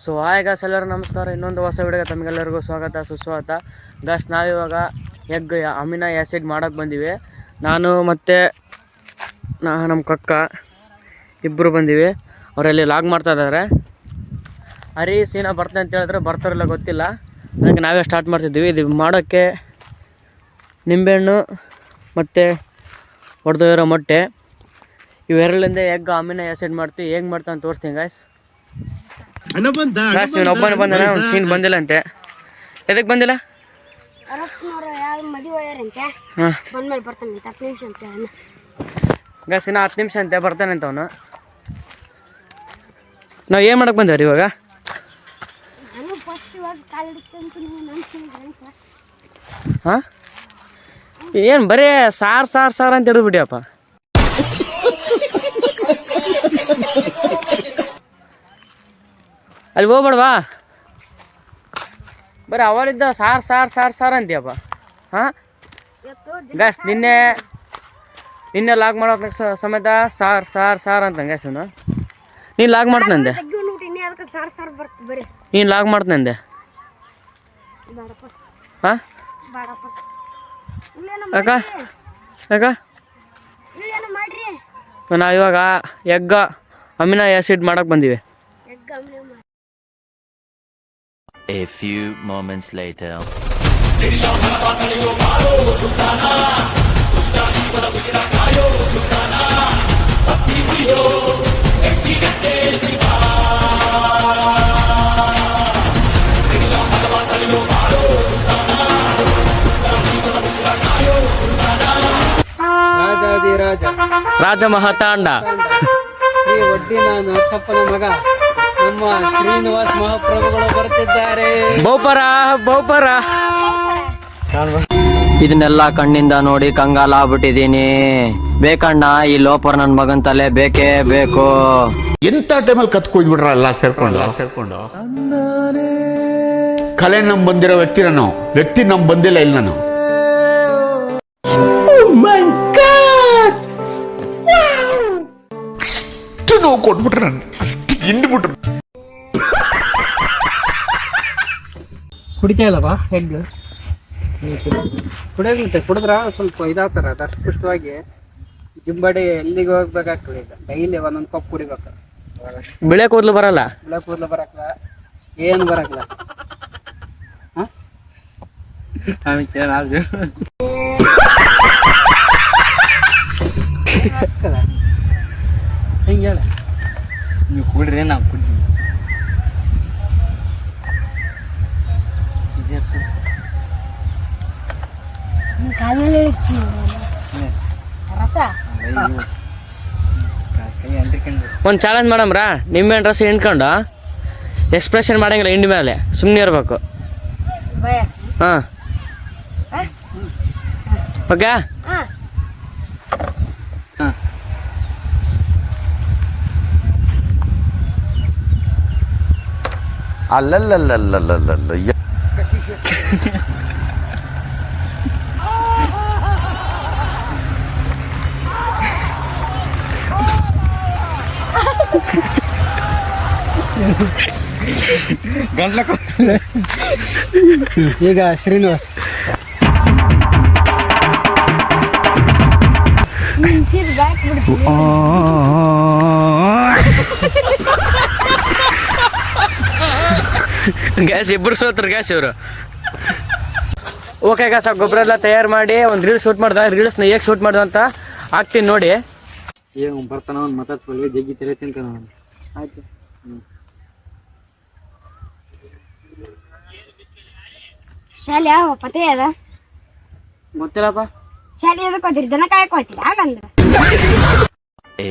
So hi guys, ಎಲ್ಲರೂ ನಮಸ್ಕಾರ. ಇನ್ನೊಂದು ಹೊಸ ವಿಡಿಯೋಗೆ ತಮಗೆಲ್ಲರಿಗೂ ಸ್ವಾಗತ ಸುಸ್ವಾಗತ. ಗಾಯ್ಸ್, ನಾವಿವಾಗ ಎಗ್ ಅಮಿನೋ ಆ್ಯಸಿಡ್ ಮಾಡೋಕ್ಕೆ ಬಂದಿವಿ. ನಾನು ಮತ್ತು ನಮ್ಮ ಕಕ್ಕ ಇಬ್ಬರು ಬಂದೀವಿ. ಅವರಲ್ಲಿ ಲಾಗ್ ಮಾಡ್ತಾಯಿದ್ದಾರೆ. ಹರಿ ಸೀನಾ ಬರ್ತಾನೆ ಅಂತ ಹೇಳಿದ್ರೆ ಬರ್ತಾರಿಲ್ಲ ಗೊತ್ತಿಲ್ಲ, ಅದಕ್ಕೆ ನಾವೇ ಸ್ಟಾರ್ಟ್ ಮಾಡ್ತಿದ್ದೀವಿ. ಇದು ಮಾಡೋಕ್ಕೆ ನಿಂಬೆಹಣ್ಣು ಮತ್ತು ಹೊಡೆದಿರೋ ಮೊಟ್ಟೆ ಇವೆರಡರಿಂದ ಎಗ್ ಅಮಿನೋ ಆ್ಯಸಿಡ್ ಮಾಡ್ತೀವಿ. ಹೇಗೆ ಮಾಡ್ತಾನೆ ತೋರಿಸ್ತೀನಿ ಗಾಯ್ಸ್. ಇವನು ಒಬ್ಬನೇ ಬಂದಾನೆ, ಒಂದು ಸೀನ್ ಬಂದಿಲ್ಲ ಅಂತೆ. ಎದಕ್ಕೆ ಬಂದಿಲ್ಲ? ಗಾಯ್ಸ್, ಇನ್ನು 10 ನಿಮಿಷ ಅಂತೆ, ಬರ್ತಾನೆ ಅಂತ ಅವನು. ನಾವು ಏನು ಮಾಡಕ್ಕೆ ಬಂದೇವ್ರಿ ಇವಾಗ? ಹಾಂ, ಏನು ಬರೀ ಸಾರು ಅಂತ ಹಿಡಿದ್ಬಿಟ್ಟಿಯಪ್ಪ. ಅಲ್ಲಿ ಹೋಗ್ಬೇಡವಾ, ಬರೀ ಅವಳಿದ್ದ ಸಾರು ಅಂತೀಯಪ್ಪ. ಹಾಂ ಗಾಯ್ಸ್, ನಿನ್ನೆ ಲಾಗ್ ಮಾಡೋ ಸಮೇತ ಸಾರು ಅಂತ ಗಾಯ್ಸ್. ಇವನು ನೀನು ಲಾಗ್ ಮಾಡ್ತಂದೆ, ನೀನು ಲಾಗ್ ಮಾಡ್ತಂದೆ. ಹಾಂ ಯಾಕ ನಾವು ಇವಾಗ ಎಗ್ ಅಮಿನೋ ಆ್ಯಸಿಡ್ ಮಾಡಕ್ಕೆ ಬಂದೀವಿ. A few moments later. ರಾಜ ಮಹಾತಾಂಡ ಶ್ರೀ ಒಡ್ಡಿನ ನರಸಪ್ಪನ ಮಗ ನಮ್ಮ ಶ್ರೀನಿವಾಸ ಮಹಾಪ್ರಭುಗಳು ಬರ್ತಿದ್ದಾರೆ. ಬಹುಪರ ಇದನ್ನೆಲ್ಲ ಕಣ್ಣಿಂದ ನೋಡಿ ಕಂಗಾಲಾಗ್ಬಿಟ್ಟಿದೀನಿ. ಬೇಕಣ್ಣ, ಈ ಲೋಪರ್ ನನ್ನ ಮಗನ್ ತಲೆ ಬೇಕೇ ಬೇಕು. ಎಂತ ಟೈಮಲ್ಲಿ ಕತ್ಕೊಯ್ದ್ಬಿಟ್ರ ಎಲ್ಲ ಸೇರ್ಕೊಂಡು ಕಲೆ ನಮ್ ಬಂದಿರೋ ವ್ಯಕ್ತಿ ನಮ್ ಬಂದಿಲ್ಲ. ಇಲ್ಲ ನಾನು ಅಷ್ಟು ನೋವು ಕೊಟ್ಬಿಟ್ರೆ, ನನ್ಗೆ ಅಷ್ಟು ಹಿಂಡ್ಬಿಟ್ರು. ಕುಡಿತಾ ಇಲ್ಲವಾ ಹೆಗ್? ಕುಡಿಯೋಗ್ಲತ್ತೆ, ಕುಡಿದ್ರ ಸ್ವಲ್ಪ ಇದಾಗ್ತಾರ. ಅದಷ್ಟು ಪುಷ್ಟವಾಗಿ ಜಿಂಬಡಿ ಎಲ್ಲಿಗೆ ಹೋಗ್ಬೇಕಾಗ್ತದೆ. ಈಗ ಡೈಲಿ ಒಂದೊಂದು ಕಪ್ ಕುಡಿಬೇಕು. ಬಿಳೆ ಕೂದಲು ಬರಲ್ಲ, ಬಿಳೆ ಕೂದಲು ಬರಕ್ಲ, ಏನು ಬರಕ್ಲ. ಹಿಂಗೆ ಹೇಳ, ನೀವು ಕುಡ್ರಿ, ನಾವು ಕುಡ್ರಿ. ಒಂದು ಚಾಲೆಂಜ್ ಮಾಡಮ್ರ, ನಿಂಬೆಹಣ್ಣು ರಸ ಹಿಂಡ್ಕೊಂಡು ಎಕ್ಸ್ಪ್ರೆಷನ್ ಮಾಡಂಗಿಲ್ಲ, ಹಿಂಡಿ ಮೇಲೆ ಸುಮ್ಮನೆ ಇರ್ಬೇಕು. ಹಾಂ ಓಕೆ. ಅಲ್ಲಲ್ಲಲ್ಲಲ್ಲಲ್ಲಲ್ಲ ಈಗ ಶ್ರೀನಿವಾಸ್ ಗ್ಯಾಸ್ ಇಬ್ಬರು ಸೋತ್ರು ಗ್ಯಾಸ್ ಇವರು. ಓಕೆ ಗ್ಯಾಸ್, ಗೊಬ್ಬರ ಎಲ್ಲ ತಯಾರು ಮಾಡಿ ಒಂದು ರೀಲ್ಸ್ ಶೂಟ್ ಮಾಡ್ದ. ರೀಲ್ಸ್ನ ಹೇಗೆ ಶೂಟ್ ಮಾಡ್ದ ಅಂತ ಹಾಕ್ತೀನಿ ನೋಡಿ. ಏನು ಬರ್ತಾನ ಅವ್ನು ಮಾತಾಡ್ಕೊಳ್ಳಿ, ಜಗ್ಗಿ ತೆರೆ ತಿಂತಾನ ಅವನು. ಆಯ್ತು. ಶಾಲೆ ಯಾವ ಪತೆ ಅದ ಗೊತ್ತಿಲ್ಲಪ್ಪ. ಶಾಲೆ ಎದಕ್ಕೆ ಹೋದ್ರಿ? ದನ ಕಾಯಕ್ ಹೋಗ್ತೀರಿ ಹಾಗಂದ್ರೆ.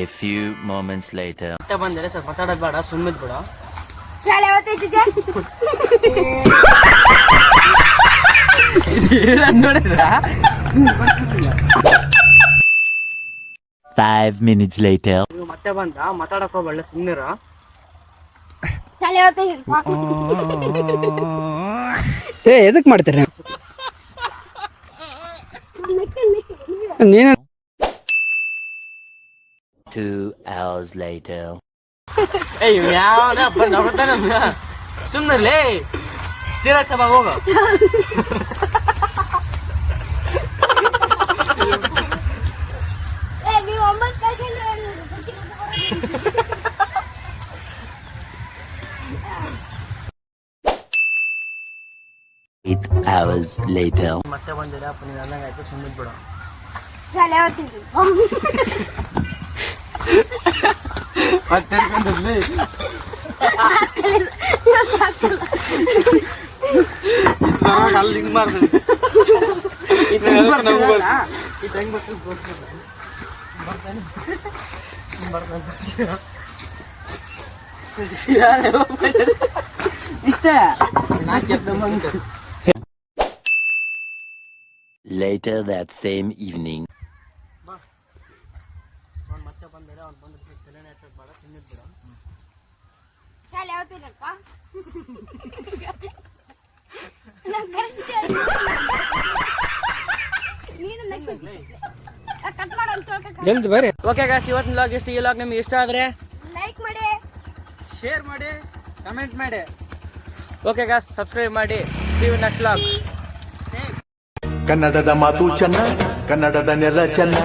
A few moments later. ಮತ್ತೆ ಬಂದರೆ ಸ್ವಲ್ಪ ಮಾತಾಡೋದು ಬೇಡ, ಸುಮ್ಮನೆ ಬಿಡ. ಶಾಲೆ ಯಾವತ್ತೈತಿದ್ದೆ? ನೋಡಿದ್ರ 5 minutes later. ಮತ್ತೆ ಬಂದ, ಮಾತಾಡಕ್ ಹೋಗ್ಬಳ್ಳೆ, ಸುಮ್ಮನಿರ. ಶಾಲೆ ಯಾವತ್ತೈತಿ? ಎದಕ್ ಮಾಡ್ತೀರಿ ನೀನು? 2 hours later. Hey, meow, na, ಸುಮ್ಮನೆ ಸೀರಿಯಸ್ ಆಗಿ ಹೋಗು. ನೀವು 9 8 hours later. ಮತ್ತೆ ಬಂದಿಲ್ಲ ಅಪ್ಪ ನೀನು ಅಂದಂಗಾಯ್ತು, ಸುಮ್ಮನೆ ಬಿಡು. ಶಾಲೆ ಓದ್ತಿದ್ವಿ. ಮತ್ತೆ ಅಲ್ಲಿ ಹಿಂಗ್ ಮಾಡ್ದೆ. Later that same evening. ಮತ್ತೆ ಬಂದರೆ ಅವ್ನು ಬಂದ್ರೆ ತಲೆನೇ ಹಾಕಕ್ ಬೇಡ, ಸುಮ್ಮನೆ ಬಿಡು. ಶಾಲೆ ಓದ್ತಿದ್ದಪ್ಪ. ಕಟ್ ಮಾಡು ಅಂತ ಹೇಳ್ಬೇಕು. ಜಲ್ದಿ ಬರ್ರಿ, ಓಕೆ ಗಾಯ್ಸ್, ಇವತ್ತಿನ ವ್ಲಾಗ್ ಇಷ್ಟ. ಈ ವ್ಲಾಗ್ ನಿಮ್ಗೆ ಇಷ್ಟ ಆದರೆ ಲೈಕ್ ಮಾಡಿ, ಶೇರ್ ಮಾಡಿ, ಕಮೆಂಟ್ ಮಾಡಿ. ಓಕೆ ಗಾಯ್ಸ್, ಸಬ್ಸ್ಕ್ರೈಬ್ ಮಾಡಿ. See you next vlog. ಕನ್ನಡದ ಮಾತು ಚೆನ್ನ, ಕನ್ನಡದ ನೆಲ ಚೆನ್ನ,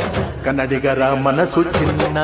ಕನ್ನಡಿಗರ ಮನಸ್ಸು ಚಿನ್ನ.